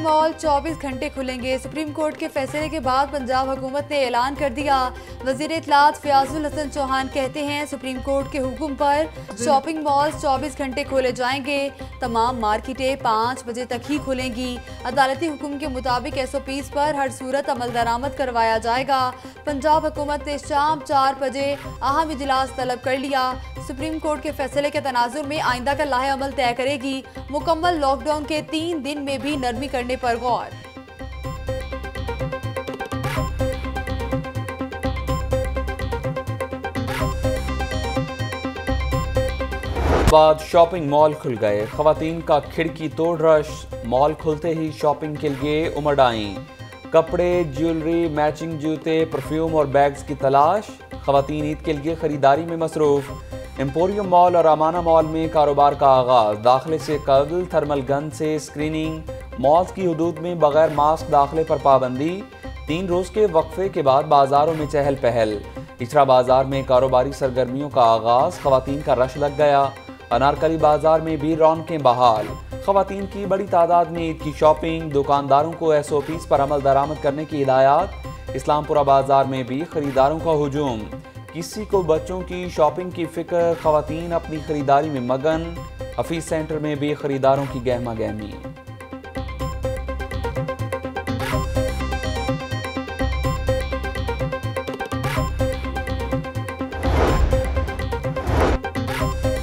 Mall 24 घंटे खुलेंगे। Supreme court के फैसले के बाद पंजाब हुकूमत ने ऐलान कर दिया। वजीर इत्तलात फयाजुल हसन चौहान कहते हैं सुप्रीम कोर्ट के हुक्म पर शॉपिंग मॉल 24 घंटे खोले जाएंगे। तमाम मार्केटें 5 बजे तक ही खुलेंगी। अदालती हुक्म के मुताबिक SOPs पर हर सूरत अमल दरामद करवाया जाएगा। पंजाब हुकूमत ने शाम 4 बजे अहम इजलास तलब कर लिया। सुप्रीम कोर्ट के फैसले के तनाजुर में आइंदा का लाहे अमल तय करेगी। मुकम्मल लॉकडाउन के 3 दिन में भी नरमी करने पर गौर। बाद शॉपिंग मॉल खुल गए। खवातीन का खिड़की तोड़ रश। मॉल खुलते ही शॉपिंग के लिए उमड़ आईं। कपड़े, ज्वेलरी, मैचिंग जूते, परफ्यूम और बैग्स की तलाश। खवातीन ईद के लिए खरीदारी में मसरूफ। एम्पोरियम मॉल और अमाना मॉल में कारोबार का आगाज। दाखिले से कबल थर्मल गन से स्क्रीनिंग। मॉल्स की हदूद में बगैर मास्क दाखिले पर पाबंदी। 3 रोज के वक्फे के बाद बाजारों में चहल पहल। इचरा बाजार में कारोबारी सरगर्मियों का आगाज। खवातीन का रश लग गया। अनारकली बाजार में भी रौनकें बहाल। खवातीन की बड़ी तादाद में ईद की शॉपिंग। दुकानदारों को SOPs पर अमल दरामद करने की हिदायत। इस्लामपुरा बाजार में भी खरीदारों का हुजूम। किसी को बच्चों की शॉपिंग की फिक्र। खवातीन अपनी खरीदारी में मगन। हफीज सेंटर में भी खरीदारों की गहमा गहमी।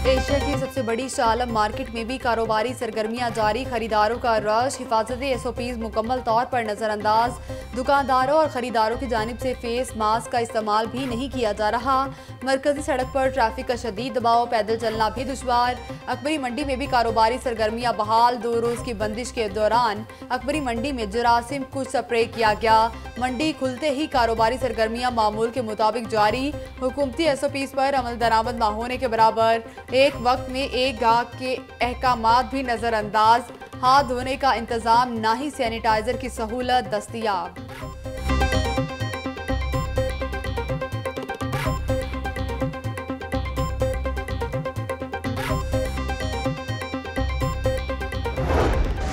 एशिया की सबसे बड़ी शालम मार्केट में भी कारोबारी सरगर्मियां जारी। खरीदारों का रश। हिफाजती SOPs मुकम्मल तौर पर नजरअंदाज। दुकानदारों और खरीदारों की जानिब से फेस मास्क का इस्तेमाल भी नहीं किया जा रहा। मरकजी सड़क पर ट्रैफिक का शदीद दबाव। पैदल चलना भी दुश्वार। अकबरी मंडी में भी कारोबारी सरगर्मियां बहाल। 2 रोज की बंदिश के दौरान अकबरी मंडी में जरासीम कुछ स्प्रे किया गया। मंडी खुलते ही कारोबारी सरगर्मियां मामूल के मुताबिक जारी। हुकूमती SOPs पर अमल दरामद न होने के बराबर। एक वक्त में एक गाहक के अहकामात भी नजरअंदाज। हाथ धोने का इंतजाम, ना ही सैनिटाइजर की सहूलत दस्तयाब।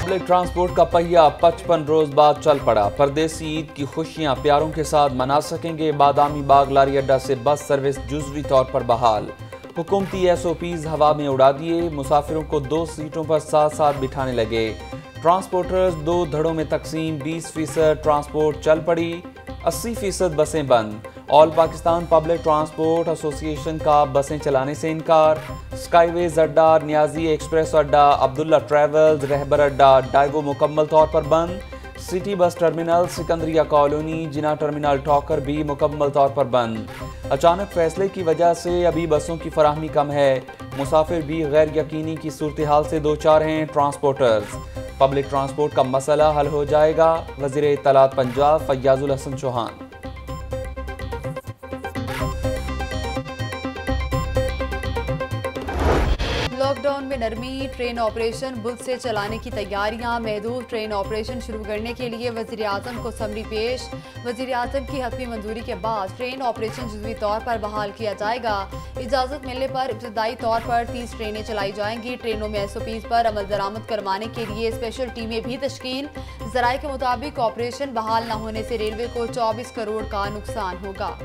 पब्लिक ट्रांसपोर्ट का पहिया 55 रोज बाद चल पड़ा। परदेसी ईद की खुशियां प्यारों के साथ मना सकेंगे। बादामी बाग लारी अड्डा से बस सर्विस जुजवी तौर पर बहाल। हुकूमती SOPs हवा में उड़ा दिए। मुसाफिरों को 2 सीटों पर साथ साथ बिठाने लगे। ट्रांसपोर्टर्स 2 धड़ों में तकसीम। 20% ट्रांसपोर्ट चल पड़ी। 80% बसें बंद। All Pakistan public transport association का बसें चलाने से इनकार। स्काईवेज अड्डा, नियाजी एक्सप्रेस अड्डा, अब्दुल्ला ट्रैवल्स, रहबर अड्डा, डाइवो मुकम्मल तौर पर बंद। सिटी बस टर्मिनल, सिकंदरिया कॉलोनी, जिना टर्मिनल टॉकर भी मुकम्मल तौर पर बंद। अचानक फैसले की वजह से अभी बसों की फराहमी कम है। मुसाफिर भी गैर यकीनी की सूरत हाल से दो चार हैं। ट्रांसपोर्टर्स। पब्लिक ट्रांसपोर्ट का मसला हल हो जाएगा। वज़ीर इत्तलात पंजाब फयाजुल हसन चौहान। लॉकडाउन में नरमी। ट्रेन ऑपरेशन बुध से चलाने की तैयारियां। महदूद ट्रेन ऑपरेशन शुरू करने के लिए वज़ीर आज़म को समरी पेश। वज़ीर आज़म की हतमी मंजूरी के बाद ट्रेन ऑपरेशन जुज़वी तौर पर बहाल किया जाएगा। इजाज़त मिलने पर इब्तदाई तौर पर 30 ट्रेनें चलाई जाएंगी। ट्रेनों में SOPs पर अमल दरामद करवाने के लिए स्पेशल टीमें भी तश्कील। ज़राए के मुताबिक ऑपरेशन बहाल न होने से रेलवे को 24 करोड़ का नुकसान होगा।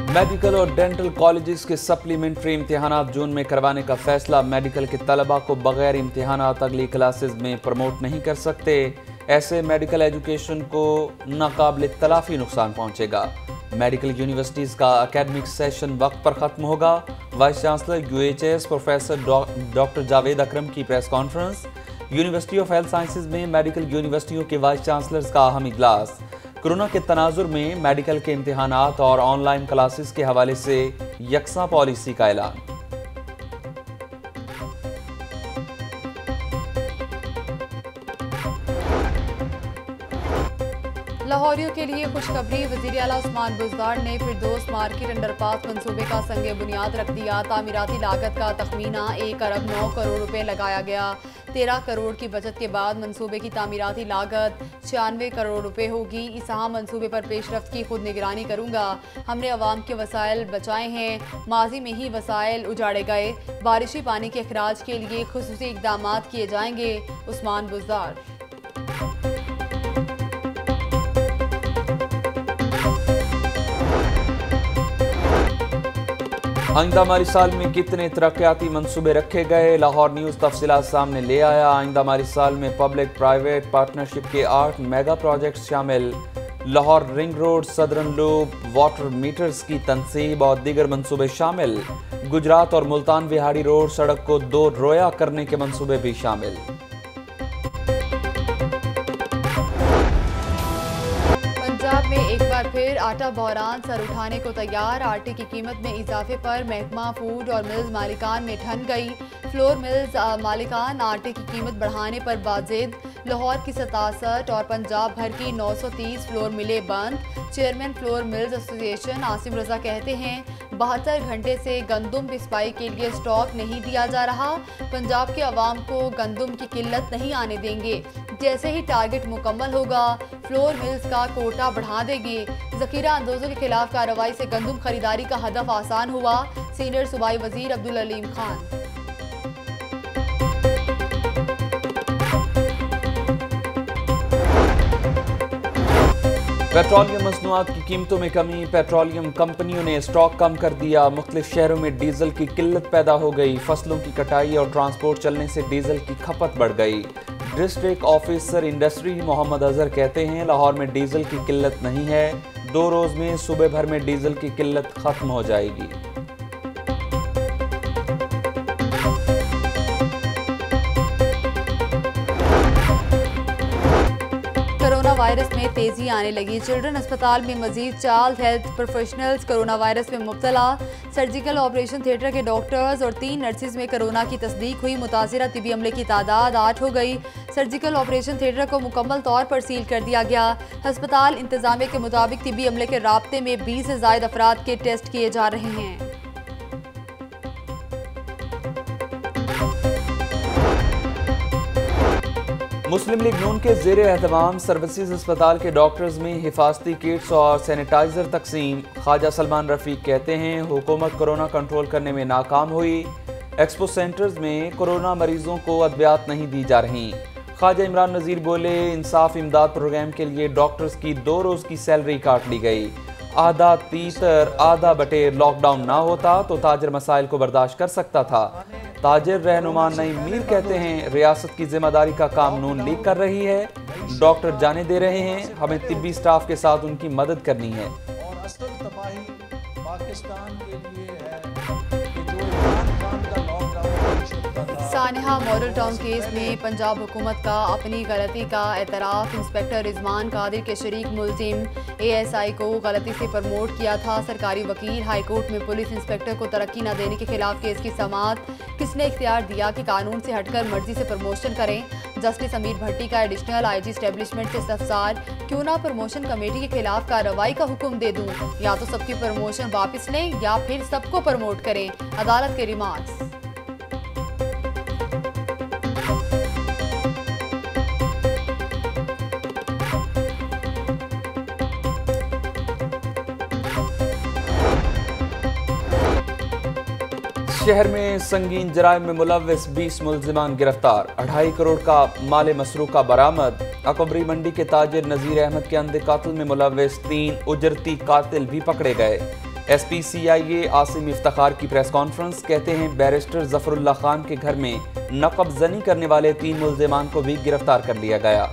मेडिकल और डेंटल कॉलेजेस के सप्लीमेंट्री इम्तिहानात जून में करवाने का फैसला। मेडिकल के तलबा को बगैर इम्तिहानात अगली क्लासेस में प्रमोट नहीं कर सकते। ऐसे मेडिकल एजुकेशन को नाकाबिल तलाफी नुकसान पहुंचेगा। मेडिकल यूनिवर्सिटीज़ का एकेडमिक सेशन वक्त पर ख़त्म होगा। Vice chancellor UHS professor doctor Javed Akram की press conference. University of health sciences में मेडिकल यूनिवर्सिटियों के वाइस चांसलर्स का अहम इजलास। कोरोना के तनाजुर में मेडिकल के इम्तिहानात और ऑनलाइन क्लासेस के हवाले से यकसा पॉलिसी का ऐलान। लाहौरियों के लिए खुशखबरी। वज़ीर आला उस्मान बुज़दार ने फिरदौस मार्केट अंडरपास मंसूबे का संग बुनियाद रख दिया। तामीराती लागत का तखमीना 1 अरब 9 करोड़ रुपए लगाया गया। 13 करोड़ की बचत के बाद मंसूबे की तामीराती लागत 96 करोड़ रुपए होगी। इस अहम मंसूबे पर पेशरफ्त की खुद निगरानी करूंगा। हमने अवाम के वसाइल बचाए हैं, माजी में ही वसाइल उजाड़े गए। बारिशी पानी के अखराज के लिए खुसूसी इक़दाम किए जाएंगे। उस्मान बुज़दार। आइंदा माली साल में कितने तरक्याती मंसूबे रखे गए, लाहौर न्यूज़ तफसीलात सामने ले आया। आइंदा माली साल में पब्लिक प्राइवेट पार्टनरशिप के 8 मेगा प्रोजेक्ट शामिल। Lahore ring road, southern loop, water meters की तनसीब और दीगर मंसूबे शामिल। गुजरात और मुल्तान विहाड़ी रोड सड़क को 2 रोया करने के मंसूबे भी शामिल। पंजाब में एक बार फिर आटा बहरान सर उठाने को तैयार। आटे की कीमत में इजाफे पर महकमा फूड और मिल्स मालिकान में ठन गई। फ्लोर मिल्स मालिकान आटे की कीमत बढ़ाने पर बाजिद। लाहौर की 67 और पंजाब भर की 930 फ्लोर मिलें बंद। Chairman flour mills association Asim Raza कहते हैं 72 घंटे से गंदुम पिसपाई के लिए स्टॉक नहीं दिया जा रहा। पंजाब के अवाम को गंदुम की किल्लत नहीं आने देंगे। जैसे ही टारगेट मुकम्मल होगा फ्लोर मिल्स का कोटा बढ़ा देंगे। जखीरा अंदोजों के खिलाफ कार्रवाई से गंदुम खरीदारी का हदफ आसान हुआ। सीनियर सूबाई वजीर अब्दुल अलीम खान। पेट्रोलियम मसनूआत की कीमतों में कमी। पेट्रोलियम कंपनियों ने स्टॉक कम कर दिया। मुख्तलिफ शहरों में डीजल की किल्लत पैदा हो गई। फसलों की कटाई और ट्रांसपोर्ट चलने से डीजल की खपत बढ़ गई। District officer industry Mohammad Azhar कहते हैं लाहौर में डीजल की किल्लत नहीं है। 2 रोज में सूबे भर में डीजल की किल्लत खत्म हो जाएगी। कोरोना वायरस में तेजी आने लगी। चिल्ड्रन अस्पताल में मजीद 4 हेल्थ प्रोफेशनल्स कोरोना वायरस में मुब्तला। सर्जिकल ऑपरेशन थिएटर के डॉक्टर्स और 3 नर्सिस में कोरोना की तस्दीक हुई। मुतासिरा तिबी अमले की तादाद 8 हो गई। सर्जिकल ऑपरेशन थिएटर को मुकम्मल तौर पर सील कर दिया गया। अस्पताल इंतजामिया के मुताबिक तिबी अमले के राब्ते में 20 से ज़ायद अफराद के टेस्ट किए जा रहे हैं। मुस्लिम लीग नून के ज़ेरे एहतमाम सर्विसेज अस्पताल के डॉक्टर्स में हिफाजती किट्स और सैनिटाइजर तकसीम। ख्वाजा सलमान रफीक कहते हैं हुकूमत कोरोना कंट्रोल करने में नाकाम हुई। एक्सपो सेंटर्स में कोरोना मरीजों को अद्वियात नहीं दी जा रही। ख्वाजा इमरान नज़ीर बोले इंसाफ इमदाद प्रोग्राम के लिए डॉक्टर्स की 2 रोज की सैलरी काट ली गई। आधा तीतर आधा बटेर लॉकडाउन ना होता तो ताजर मसाइल को बर्दाश्त कर सकता था। ताजिर रहनुमा नईम मीर कहते हैं रियासत की जिम्मेदारी का काम नून लीग कर रही है। डॉक्टर जाने दे रहे हैं, हमें तिब्बी स्टाफ के साथ उनकी मदद करनी है। और असल तबाही पाकिस्तान के लिए है कि जो इमरान खान का लॉकडाउन सानिहा मॉडल टाउन केस में पंजाब हुकूमत का अपनी गलती का एतराफ़। इंस्पेक्टर रिजवान कादिर के शरीक मुलजिम ASI को गलती से प्रमोट किया था। सरकारी वकील हाईकोर्ट में पुलिस इंस्पेक्टर को तरक्की न देने के खिलाफ केस की समाअत। किसने इख्तियार दिया कि कानून से हटकर मर्जी से प्रमोशन करें। जस्टिस अमीर भट्टी का एडिशनल IG स्टैब्लिशमेंट से इस्तफसार। क्यों ना प्रमोशन कमेटी के खिलाफ कार्रवाई का हुक्म दे दूं। या तो सबकी प्रमोशन वापस लें या फिर सबको प्रमोट करें। अदालत के रिमार्क्स। शहर में संगीन जराइम में मुलव्विस 20 मुलजिमान गिरफ्तार। 2.5 करोड़ का माल मसरूका बरामद। अकबरी मंडी के ताजिर नजीर अहमद के अंधे कातिल में मुलव्विस 3 उजरती कातिल भी पकड़े गए। SP CIA आसिम इफ्तिखार की प्रेस कॉन्फ्रेंस। कहते हैं बैरिस्टर जफरुल्लाह खान के घर में नकब जनी करने वाले 3 मुलजिमान को भी गिरफ्तार कर लिया गया।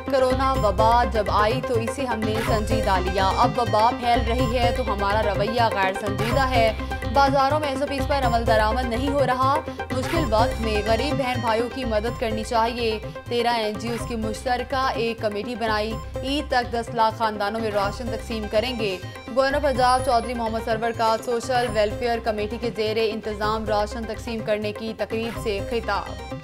कोरोना वबा जब आई तो इसे हमने संजीदा लिया। अब वबा फैल रही है तो हमारा रवैया गैर संजीदा है। बाजारों में SOPs पर अमल दरामद नहीं हो रहा। मुश्किल वक्त में गरीब बहन भाइयों की मदद करनी चाहिए। 13 NGOs की मुश्तरका एक कमेटी बनाई। ईद तक 10 लाख खानदानों में राशन तकसीम करेंगे। गवर्नर पंजाब चौधरी मोहम्मद सरवर का सोशल वेलफेयर कमेटी के ज़ेरे इंतज़ाम राशन तकसीम करने की तकरीब से खिताब।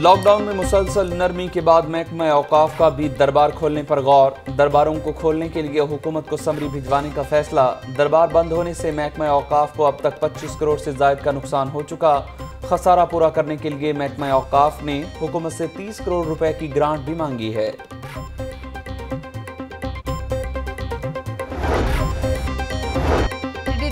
लॉकडाउन में मुसलसल नरमी के बाद महकमा औकाफ का भी दरबार खोलने पर गौर। दरबारों को खोलने के लिए हुकूमत को समरी भिजवाने का फैसला। दरबार बंद होने से महकमा औकाफ को अब तक 25 करोड़ से जायद का नुकसान हो चुका। खसारा पूरा करने के लिए महकमा औकाफ ने हुकूमत से 30 करोड़ रुपए की ग्रांट भी मांगी है।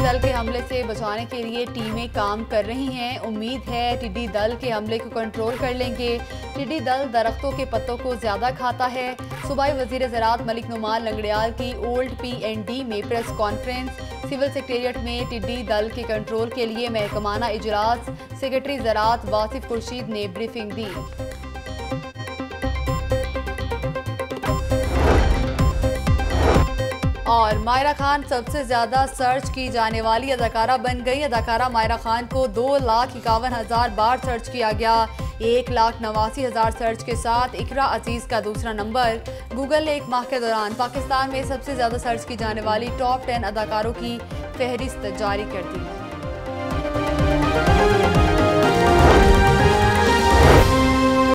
दल के हमले से बचाने के लिए टीमें काम कर रही हैं। उम्मीद है टिड्डी दल के हमले को कंट्रोल कर लेंगे। टिड्डी दल दरख्तों के पत्तों को ज्यादा खाता है। सूबाई वजीर ज़राअत मलिक नुमान लंगड़ियाल की ओल्ड PND में प्रेस कॉन्फ्रेंस। सिविल सेक्रेटरिएट में टिड्डी दल के कंट्रोल के लिए महकमाना इजलास। सेक्रेटरी ज़राअत वासिफ खुर्शीद ने ब्रीफिंग दी। और मायरा खान सबसे ज्यादा सर्च की जाने वाली अदाकारा बन गई। अदाकारा मायरा खान को 2,51,000 बार सर्च किया गया। 1,89,000 सर्च के साथ इकरा अजीज का दूसरा नंबर। गूगल ने एक माह के दौरान पाकिस्तान में सबसे ज्यादा सर्च की जाने वाली टॉप 10 अदाकारों की फहरिस्त जारी कर दी।